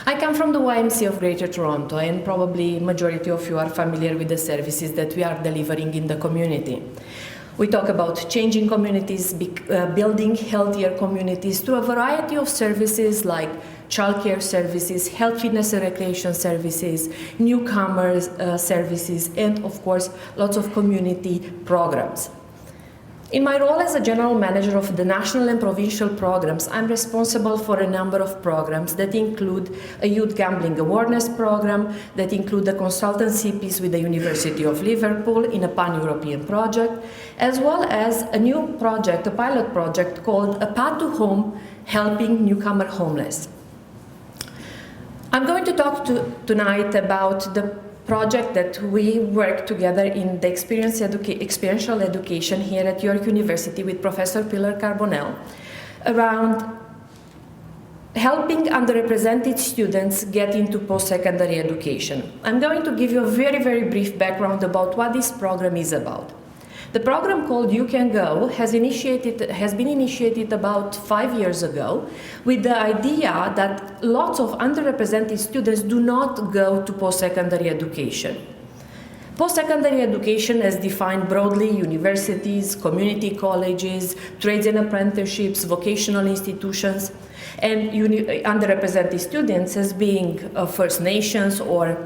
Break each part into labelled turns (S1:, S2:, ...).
S1: I come from the YMCA of Greater Toronto, and probably majority of you are familiar with the services that we are delivering in the community. We talk about changing communities, building healthier communities through a variety of services like childcare services, health, fitness and recreation services, newcomers services, and of course, lots of community programs. In my role as a general manager of the national and provincial programs, I'm responsible for a number of programs that include a youth gambling awareness program, that include a consultancy piece with the University of Liverpool in a pan-European project, as well as a new project, a pilot project called A Path to Home, helping newcomer homeless. I'm going to talk tonight about the project that we work together in the experiential education here at York University with Professor Pilar Carbonell around helping underrepresented students get into post-secondary education. I'm going to give you a very, very brief background about what this program is about. The program called You Can Go has been initiated about 5 years ago with the idea that lots of underrepresented students do not go to post-secondary education. Post-secondary education is defined broadly: universities, community colleges, trades and apprenticeships, vocational institutions, and underrepresented students as being First Nations or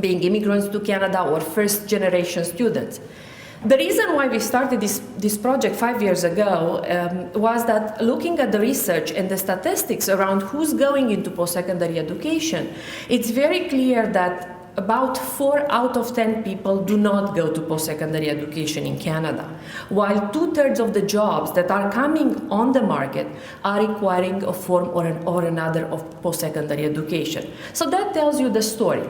S1: being immigrants to Canada or first-generation students. The reason why we started this project 5 years ago was that looking at the research and the statistics around who's going into post-secondary education, it's very clear that about 4 out of 10 people do not go to post-secondary education in Canada, while 2/3 of the jobs that are coming on the market are requiring a form or another of post-secondary education. So that tells you the story.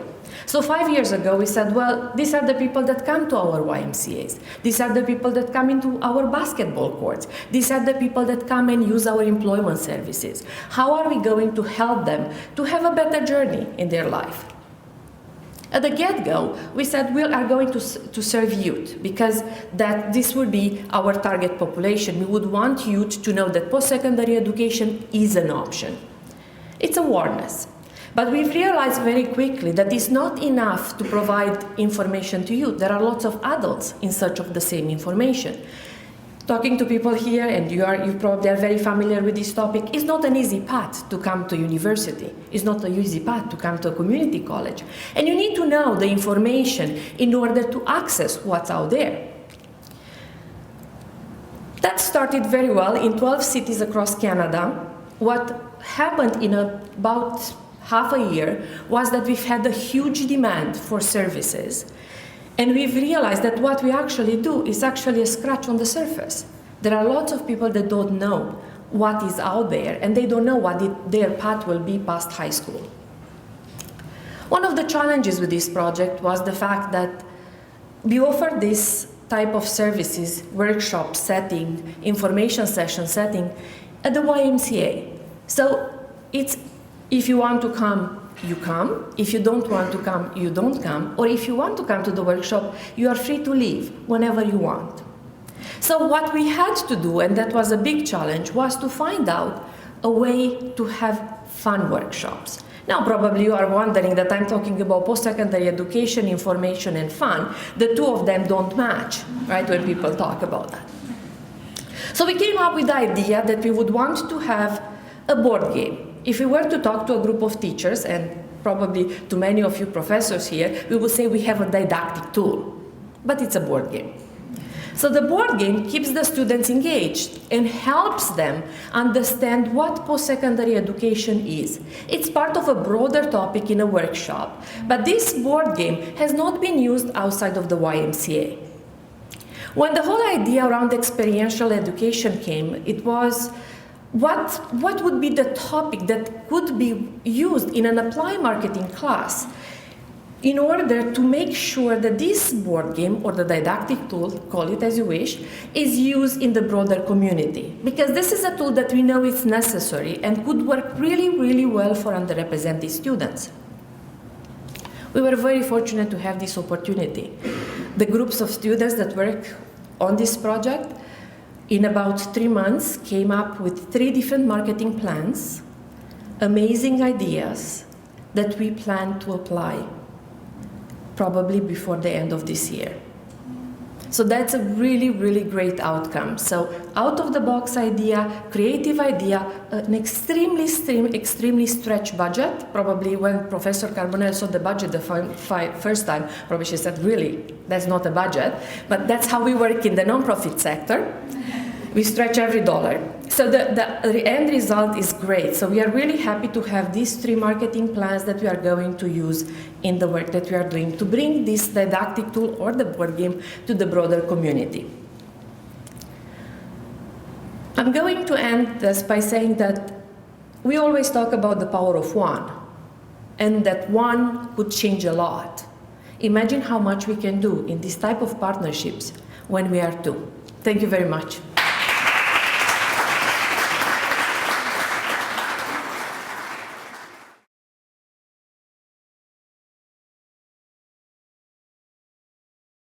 S1: So 5 years ago we said, well, these are the people that come to our YMCAs. These are the people that come into our basketball courts. These are the people that come and use our employment services. How are we going to help them to have a better journey in their life? At the get-go, we said we are going to serve youth because this would be our target population. We would want youth to know that post-secondary education is an option. It's awareness. But we've realized very quickly that it's not enough to provide information to youth. There are lots of adults in search of the same information. Talking to people here, and you probably are very familiar with this topic, it's not an easy path to come to university. It's not an easy path to come to a community college. And you need to know the information in order to access what's out there. That started very well in 12 cities across Canada. What happened in about half a year was that we've had a huge demand for services, and we've realized that what we actually do is actually a scratch on the surface. There are lots of people that don't know what is out there, and they don't know what their path will be past high school. One of the challenges with this project was the fact that we offer this type of services, workshop setting, information session setting, at the YMCA. So it's if you want to come, you come. If you don't want to come, you don't come. Or if you want to come to the workshop, you are free to leave whenever you want. So what we had to do, and that was a big challenge, was to find out a way to have fun workshops. Now, probably you are wondering that I'm talking about post-secondary education, information, and fun. The two of them don't match, right, when people talk about that. So we came up with the idea that we would want to have a board game. If we were to talk to a group of teachers, and probably to many of you professors here, we would say we have a didactic tool, but it's a board game. So the board game keeps the students engaged and helps them understand what post-secondary education is. It's part of a broader topic in a workshop, but this board game has not been used outside of the YMCA. When the whole idea around experiential education came, it was what would be the topic that could be used in an applied marketing class in order to make sure that this board game, or the didactic tool, call it as you wish, is used in the broader community. Because this is a tool that we know is necessary and could work really, really well for underrepresented students. We were very fortunate to have this opportunity. The groups of students that work on this project in about 3 months came up with 3 different marketing plans, amazing ideas, that we plan to apply probably before the end of this year. So that's a really, really great outcome. So out-of-the-box idea, creative idea, an extremely stretched budget. Probably when Professor Carbonell saw the budget the first time, probably she said, really, that's not a budget. But that's how we work in the nonprofit sector. We stretch every dollar. So the end result is great. So we are really happy to have these 3 marketing plans that we are going to use in the work that we are doing to bring this didactic tool or the board game to the broader community. I'm going to end this by saying that we always talk about the power of one, and that one could change a lot. Imagine how much we can do in this type of partnerships when we are two. Thank you very much.